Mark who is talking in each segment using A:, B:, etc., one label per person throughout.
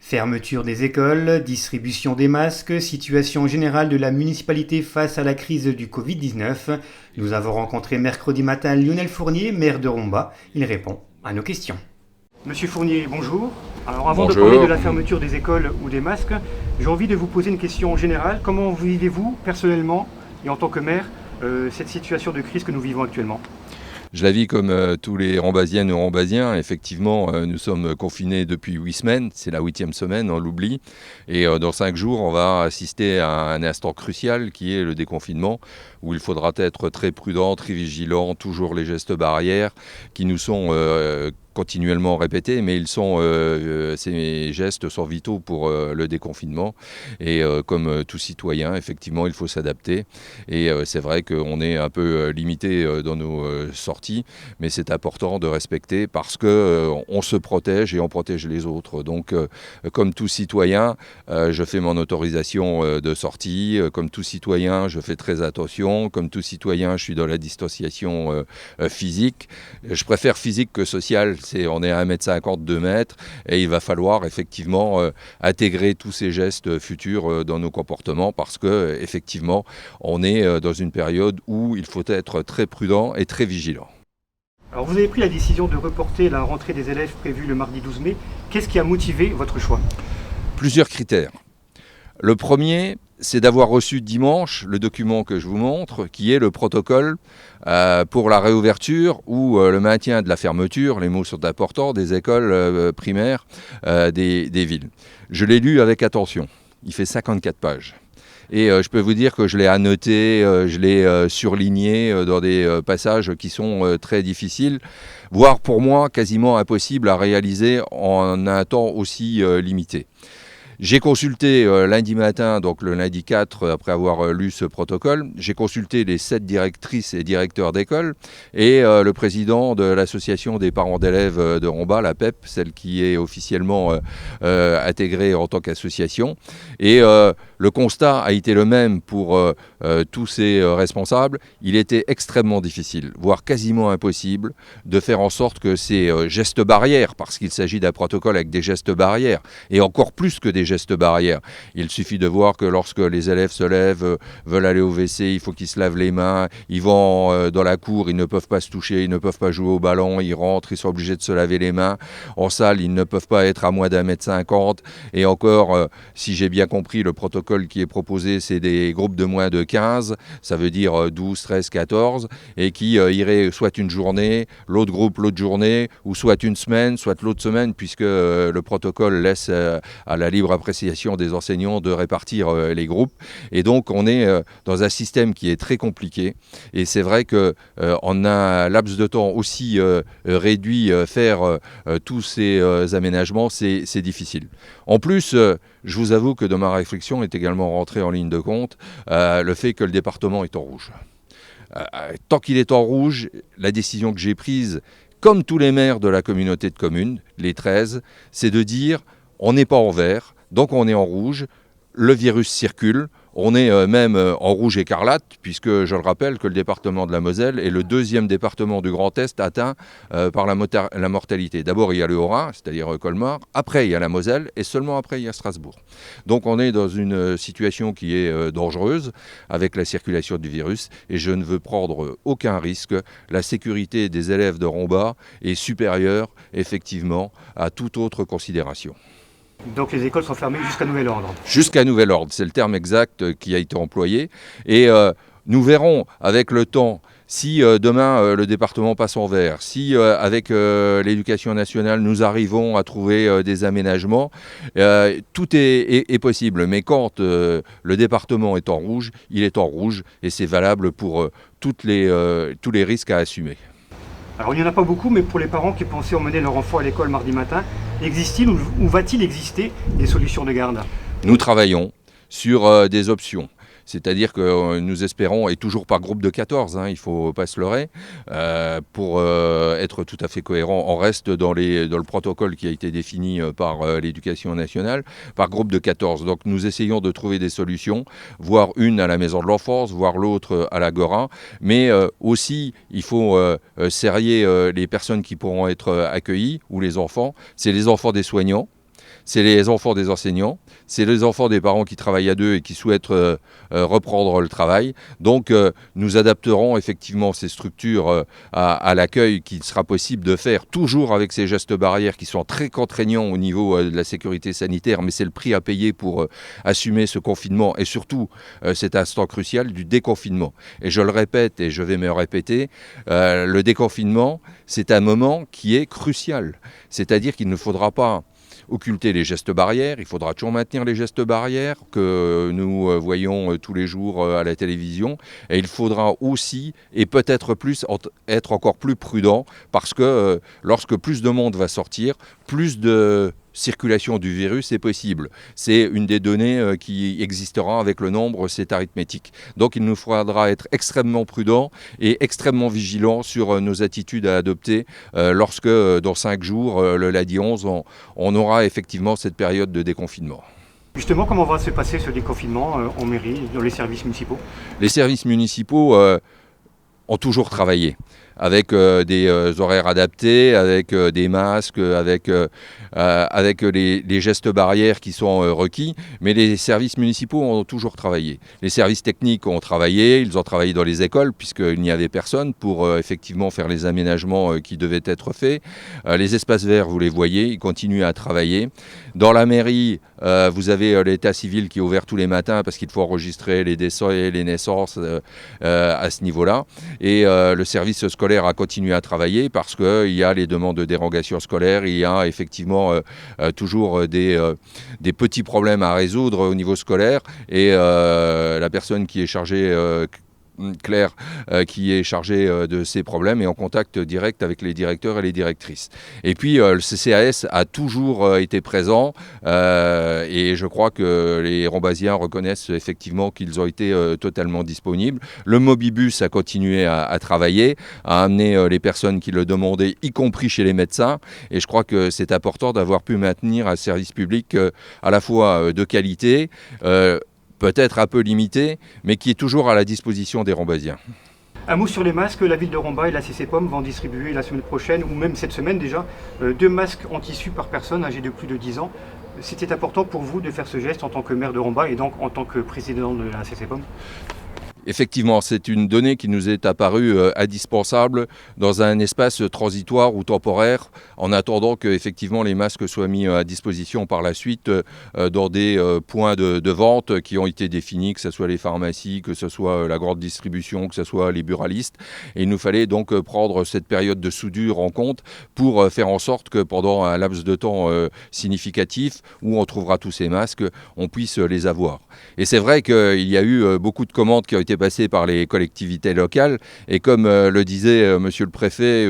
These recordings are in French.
A: Fermeture des écoles, distribution des masques, situation générale de la municipalité face à la crise du Covid-19. Nous avons rencontré mercredi matin Lionel Fournier, maire de Romba. Il répond à nos questions. Monsieur Fournier, bonjour. Alors avant de parler de la fermeture des écoles ou des masques, j'ai envie de vous poser une question générale. Comment vivez-vous personnellement et en tant que maire cette situation de crise que nous vivons actuellement ?
B: Je la vis comme tous les Rombasiennes ou Rombasiens. Effectivement, nous sommes confinés depuis 8 semaines. C'est la 8e semaine, on l'oublie. Et dans 5 jours, on va assister à un instant crucial qui est le déconfinement, où il faudra être très prudent, très vigilant, toujours les gestes barrières qui nous sont continuellement répétés, mais ces gestes sont vitaux pour le déconfinement. Et comme tout citoyen, effectivement, il faut s'adapter. Et c'est vrai qu'on est un peu limité dans nos sorties, mais c'est important de respecter parce qu'on se protège et on protège les autres. Donc, comme tout citoyen, je fais mon autorisation de sortie. Comme tout citoyen, je fais très attention. Comme tout citoyen, je suis dans la distanciation physique. Je préfère physique que sociale. On est à 1,50 m, 2 mètres, et il va falloir effectivement intégrer tous ces gestes futurs dans nos comportements parce que effectivement, on est dans une période où il faut être très prudent et très vigilant.
A: Alors vous avez pris la décision de reporter la rentrée des élèves prévue le mardi 12 mai. Qu'est-ce qui a motivé votre choix ?
B: Plusieurs critères. Le premier, c'est d'avoir reçu dimanche le document que je vous montre, qui est le protocole pour la réouverture ou le maintien de la fermeture, les mots sont importants, des écoles primaires des villes. Je l'ai lu avec attention. Il fait 54 pages. Et je peux vous dire que je l'ai annoté, je l'ai surligné dans des passages qui sont très difficiles, voire pour moi quasiment impossibles à réaliser en un temps aussi limité. J'ai consulté lundi matin, donc le lundi 4, après avoir lu ce protocole, j'ai consulté les 7 directrices et directeurs d'école et le président de l'association des parents d'élèves de Romba, la PEP, celle qui est officiellement intégrée en tant qu'association. Et le constat a été le même pour tous ces responsables. Il était extrêmement difficile, voire quasiment impossible, de faire en sorte que ces gestes barrières, parce qu'il s'agit d'un protocole avec des gestes barrières, et encore plus que des gestes barrières. Il suffit de voir que lorsque les élèves se lèvent, veulent aller au WC, il faut qu'ils se lavent les mains, ils vont dans la cour, ils ne peuvent pas se toucher, ils ne peuvent pas jouer au ballon, ils rentrent, ils sont obligés de se laver les mains. En salle, ils ne peuvent pas être à moins d'1,50 m. Et encore, si j'ai bien compris, le protocole qui est proposé, c'est des groupes de moins de 15, ça veut dire 12, 13, 14, et qui iraient soit une journée, l'autre groupe l'autre journée, ou soit une semaine, soit l'autre semaine, puisque le protocole laisse à la libre appréciation des enseignants de répartir les groupes. Et donc, on est dans un système qui est très compliqué. Et c'est vrai qu'en un laps de temps aussi réduit, faire tous ces aménagements, c'est difficile. En plus, je vous avoue que dans ma réflexion est également rentré en ligne de compte le fait que le département est en rouge. Tant qu'il est en rouge, la décision que j'ai prise, comme tous les maires de la communauté de communes, les 13, c'est de dire on n'est pas en vert, donc on est en rouge, le virus circule, on est même en rouge écarlate, puisque je le rappelle que le département de la Moselle est le 2e département du Grand Est atteint par la mortalité. D'abord il y a le Haut-Rhin, c'est-à-dire Colmar, après il y a la Moselle et seulement après il y a Strasbourg. Donc on est dans une situation qui est dangereuse avec la circulation du virus et je ne veux prendre aucun risque. La sécurité des élèves de Romba est supérieure effectivement à toute autre considération.
A: Donc les écoles sont fermées jusqu'à nouvel ordre.
B: Jusqu'à nouvel ordre, c'est le terme exact qui a été employé. Et nous verrons avec le temps si demain le département passe en vert, si avec l'éducation nationale nous arrivons à trouver des aménagements, tout est possible. Mais quand le département est en rouge, il est en rouge et c'est valable pour tous les risques à assumer.
A: Alors il n'y en a pas beaucoup, mais pour les parents qui pensaient emmener leur enfant à l'école mardi matin, existe-t-il ou va-t-il exister des solutions de garde ?
B: Nous travaillons sur des options. C'est-à-dire que nous espérons, et toujours par groupe de 14, il ne faut pas se leurrer, pour être tout à fait cohérent, on reste dans le protocole qui a été défini par l'éducation nationale, par groupe de 14. Donc nous essayons de trouver des solutions, voire une à la maison de l'enfance, voire l'autre à l'Agora, mais aussi il faut serrer les personnes qui pourront être accueillies, ou les enfants, c'est les enfants des soignants. c'est les enfants des enseignants, c'est les enfants des parents qui travaillent à deux et qui souhaitent reprendre le travail. Donc nous adapterons effectivement ces structures à l'accueil qu'il sera possible de faire, toujours avec ces gestes barrières qui sont très contraignants au niveau de la sécurité sanitaire, mais c'est le prix à payer pour assumer ce confinement et surtout cet instant crucial du déconfinement. Et je le répète et je vais me répéter, le déconfinement, c'est un moment qui est crucial. C'est-à-dire qu'il ne faudra pas occulter les gestes barrières, il faudra toujours maintenir les gestes barrières que nous voyons tous les jours à la télévision, et il faudra aussi, et peut-être plus, être encore plus prudent, parce que lorsque plus de monde va sortir, plus de circulation du virus est possible. C'est une des données qui existera avec le nombre, c'est arithmétique. Donc il nous faudra être extrêmement prudent et extrêmement vigilant sur nos attitudes à adopter lorsque dans 5 jours, le lundi 11, on aura effectivement cette période de déconfinement.
A: Justement, comment va se passer ce déconfinement en mairie, dans les services municipaux ? Les
B: services municipaux ont toujours travaillé avec des horaires adaptés, avec des masques, avec les gestes barrières qui sont requis. Mais les services municipaux ont toujours travaillé. Les services techniques ont travaillé, ils ont travaillé dans les écoles puisqu'il n'y avait personne pour effectivement faire les aménagements qui devaient être faits. Les espaces verts, vous les voyez, ils continuent à travailler. Dans la mairie, vous avez l'état civil qui est ouvert tous les matins parce qu'il faut enregistrer les décès et les naissances à ce niveau-là. Et le service scolaire a continué à travailler parce qu'il y a les demandes de dérogation scolaire, il y a effectivement toujours des petits problèmes à résoudre au niveau scolaire. Et la personne qui est chargée... Claire, qui est chargée de ces problèmes, est en contact direct avec les directeurs et les directrices. Et puis le CCAS a toujours été présent et je crois que les Rombasiens reconnaissent effectivement qu'ils ont été totalement disponibles. Le Mobibus a continué à travailler, à amener les personnes qui le demandaient, y compris chez les médecins. Et je crois que c'est important d'avoir pu maintenir un service public à la fois de qualité, peut-être un peu limité, mais qui est toujours à la disposition des Rombasiens.
A: Un mot sur les masques, la ville de Romba et la CCPOM vont distribuer la semaine prochaine, ou même cette semaine déjà, 2 masques en tissu par personne âgée de plus de 10 ans. C'était important pour vous de faire ce geste en tant que maire de Romba et donc en tant que président de la CCPOM ?
B: Effectivement, c'est une donnée qui nous est apparue indispensable dans un espace transitoire ou temporaire, en attendant que effectivement les masques soient mis à disposition par la suite dans des points de vente qui ont été définis, que ce soit les pharmacies, que ce soit la grande distribution, que ce soit les buralistes. Et il nous fallait donc prendre cette période de soudure en compte pour faire en sorte que pendant un laps de temps significatif, où on trouvera tous ces masques, on puisse les avoir. Et c'est vrai qu'il y a eu beaucoup de commandes qui ont été passées par les collectivités locales. Et comme le disait monsieur le préfet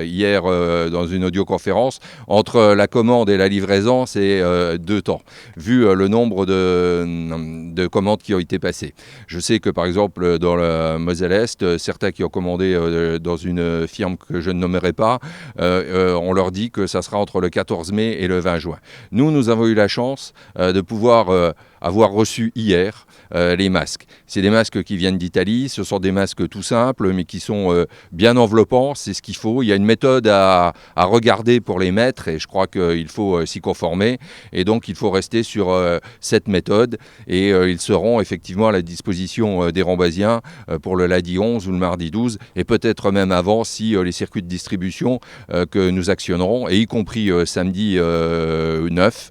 B: hier dans une audioconférence, entre la commande et la livraison, c'est 2 temps, vu le nombre de commandes qui ont été passées. Je sais que par exemple dans la Moselle-Est, certains qui ont commandé dans une firme que je ne nommerai pas, on leur dit que ça sera entre le 14 mai et le 20 juin. Nous avons eu la chance de pouvoir avoir reçu hier les masques. C'est des masques qui viennent d'Italie, ce sont des masques tout simples mais qui sont bien enveloppants, c'est ce qu'il faut. Il y a une méthode à regarder pour les mettre et je crois qu'il faut s'y conformer et donc il faut rester sur cette méthode et ils seront effectivement à la disposition des Rombasiens pour le lundi 11 ou le mardi 12 et peut-être même avant si les circuits de distribution que nous actionnerons et y compris samedi 9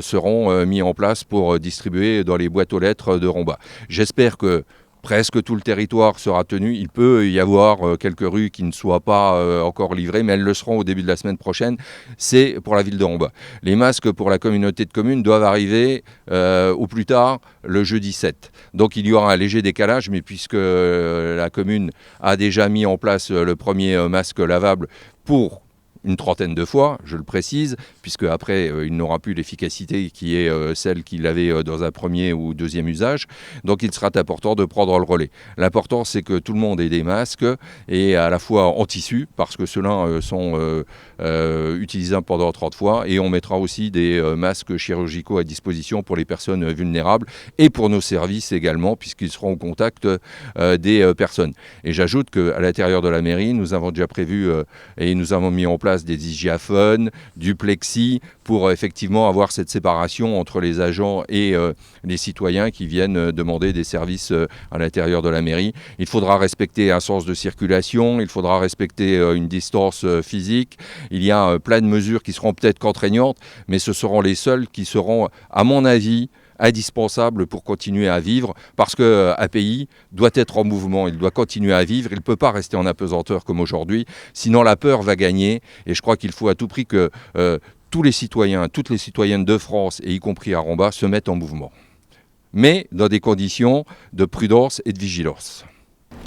B: seront mis en place pour distribuer dans les boîtes aux lettres de Romba. J'espère que presque tout le territoire sera tenu. Il peut y avoir quelques rues qui ne soient pas encore livrées, mais elles le seront au début de la semaine prochaine. C'est pour la ville de Romba. Les masques pour la communauté de communes doivent arriver au plus tard le jeudi 7. Donc il y aura un léger décalage, mais puisque la commune a déjà mis en place le premier masque lavable pour une trentaine de fois, je le précise, puisque après il n'aura plus l'efficacité qui est celle qu'il avait dans un premier ou deuxième usage. Donc il sera important de prendre le relais. L'important c'est que tout le monde ait des masques et à la fois en tissu, parce que ceux-là sont utilisables pendant 30 fois, et on mettra aussi des masques chirurgicaux à disposition pour les personnes vulnérables et pour nos services également, puisqu'ils seront au contact des personnes. Et j'ajoute qu'à l'intérieur de la mairie, nous avons déjà prévu et nous avons mis en place place des hygiaphones, du plexi, pour effectivement avoir cette séparation entre les agents et les citoyens qui viennent demander des services à l'intérieur de la mairie. Il faudra respecter un sens de circulation, il faudra respecter une distance physique. Il y a plein de mesures qui seront peut-être contraignantes, mais ce seront les seules qui seront, à mon avis, indispensable pour continuer à vivre, parce qu'un pays doit être en mouvement, il doit continuer à vivre, il ne peut pas rester en apesanteur comme aujourd'hui, sinon la peur va gagner, et je crois qu'il faut à tout prix que tous les citoyens, toutes les citoyennes de France, et y compris à Romba, se mettent en mouvement. Mais dans des conditions de prudence et de vigilance.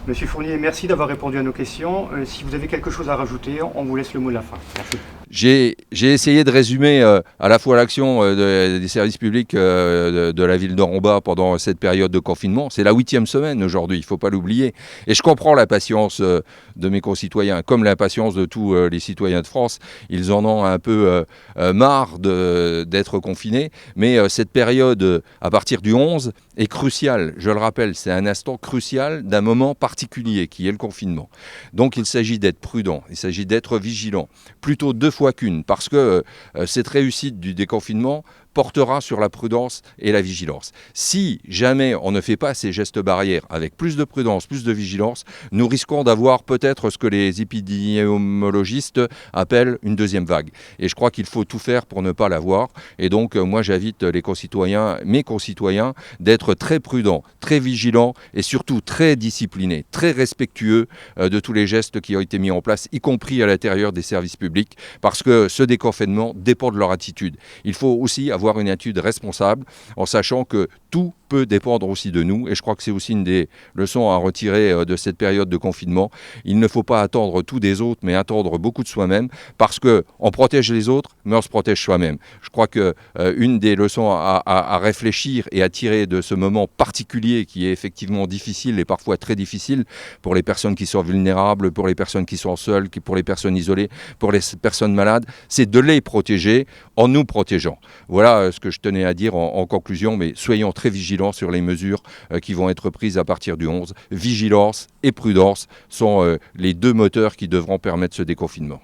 A: Monsieur Fournier, merci d'avoir répondu à nos questions. Si vous avez quelque chose à rajouter, on vous laisse le mot de la fin. Merci.
B: J'ai essayé de résumer à la fois l'action des services publics de la ville de Romba pendant cette période de confinement. C'est la 8e semaine aujourd'hui, il ne faut pas l'oublier. Et je comprends l'impatience de mes concitoyens, comme l'impatience de tous les citoyens de France. Ils en ont un peu marre d'être confinés. Mais cette période, à partir du 11, est cruciale. Je le rappelle, c'est un instant crucial d'un moment particulier qui est le confinement. Donc il s'agit d'être prudent, il s'agit d'être vigilant. Plutôt 2 fois qu'une, parce que cette réussite du déconfinement portera sur la prudence et la vigilance. Si jamais on ne fait pas ces gestes barrières avec plus de prudence, plus de vigilance, nous risquons d'avoir peut-être ce que les épidémiologistes appellent une deuxième vague. Et je crois qu'il faut tout faire pour ne pas l'avoir. Et donc moi j'invite les concitoyens, mes concitoyens, d'être très prudents, très vigilants et surtout très disciplinés, très respectueux de tous les gestes qui ont été mis en place, y compris à l'intérieur des services publics, parce que ce déconfinement dépend de leur attitude. Il faut aussi avoir une attitude responsable en sachant que tout peut dépendre aussi de nous, et je crois que c'est aussi une des leçons à retirer de cette période de confinement. Il ne faut pas attendre tout des autres, mais attendre beaucoup de soi-même, parce qu'on protège les autres, mais on se protège soi-même. Je crois qu'une des leçons à réfléchir et à tirer de ce moment particulier qui est effectivement difficile et parfois très difficile pour les personnes qui sont vulnérables, pour les personnes qui sont seules, pour les personnes isolées, pour les personnes malades, c'est de les protéger en nous protégeant. Voilà ce que je tenais à dire en conclusion, mais soyons très vigilants sur les mesures qui vont être prises à partir du 11. Vigilance et prudence sont les 2 moteurs qui devront permettre ce déconfinement.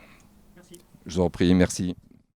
B: Merci. Je vous en prie, merci.